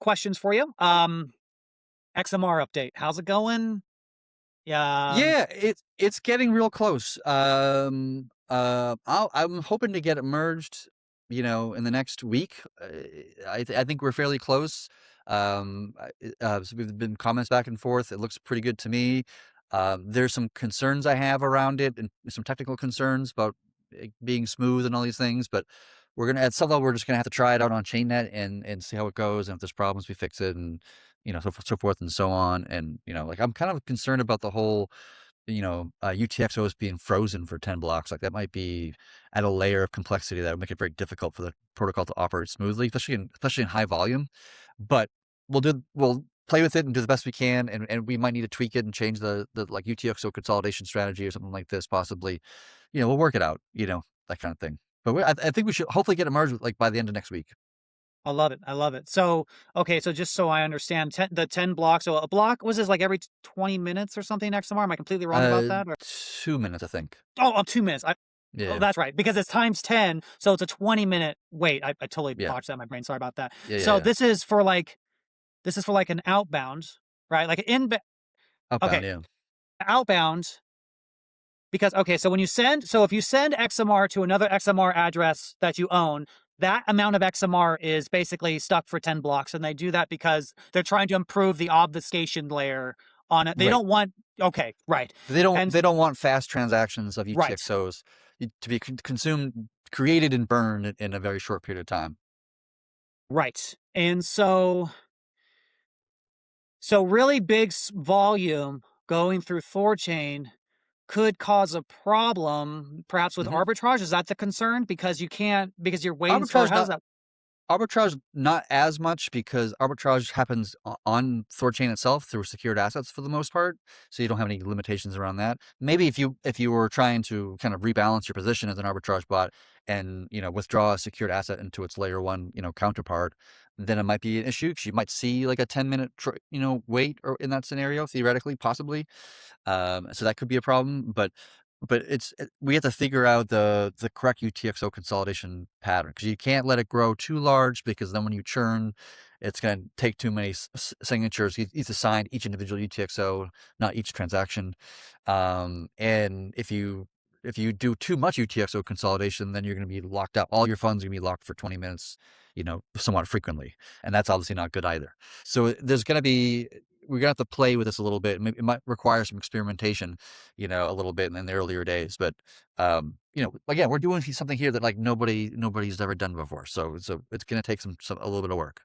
questions for you. XMR update. How's it going? Yeah. Yeah, it's getting real close. I'm hoping to get it merged, in the next week. I think we're fairly close. So we've been comments back and forth. It looks pretty good to me. There's some concerns I have around it, and some technical concerns about it being smooth and all these things. But we're gonna at some level we're just gonna have to try it out on ChainNet and see how it goes. And if there's problems, we fix it, and so forth and so on. And like I'm kind of concerned about the whole UTXOs being frozen for 10 blocks. Like that might be at a layer of complexity that would make it very difficult for the protocol to operate smoothly, especially in high volume. But we'll play with it and do the best we can, and we might need to tweak it and change the like UTXO consolidation strategy or something like this, possibly. We'll work it out, that kind of thing. But I think we should hopefully get it merged like by the end of next week. I love it. I love it. So, okay. So just so I understand, the 10 blocks. So a block was this like every 20 minutes or something, XMR? Am I completely wrong about that? Or? 2 minutes, I think. Oh, 2 minutes. Oh, Yeah, that's right. Because it's times 10. So it's a 20-minute wait. I totally yeah, botched that in my brain. Sorry about that. yeah, yeah, So yeah. this is for like an outbound, right? Like an inbound. Outbound, Okay. yeah. Outbound. Because, okay, so if you send XMR to another XMR address that you own, that amount of XMR is basically stuck for 10 blocks. And they do that because they're trying to improve the obfuscation layer on it. They Right. don't want, okay, right. They don't And they don't want fast transactions of right, UTXOs to be consumed, created and burned in a very short period of time. right. And so really big volume going through THORChain could cause a problem, perhaps with Mhm. arbitrage. Is that the concern? Because because you're waiting for, Arbitrage how's not that? Arbitrage not as much, because arbitrage happens on THORChain itself through secured assets for the most part, so you don't have any limitations around that. Maybe if you were trying to kind of rebalance your position as an arbitrage bot and withdraw a secured asset into its layer one counterpart, then it might be an issue because you might see like a 10-minute wait or in that scenario, theoretically, possibly. So that could be a problem, but we have to figure out the correct UTXO consolidation pattern, because you can't let it grow too large, because then when you churn, it's going to take too many signatures. You need to sign each individual UTXO, not each transaction. And if you do too much UTXO consolidation, then you're going to be locked out. All your funds are going to be locked for 20 minutes, somewhat frequently, and that's obviously not good either. So we're gonna have to play with this a little bit. Maybe it might require some experimentation, a little bit in the earlier days. But again, we're doing something here that like nobody's ever done before. So it's gonna take a little bit of work.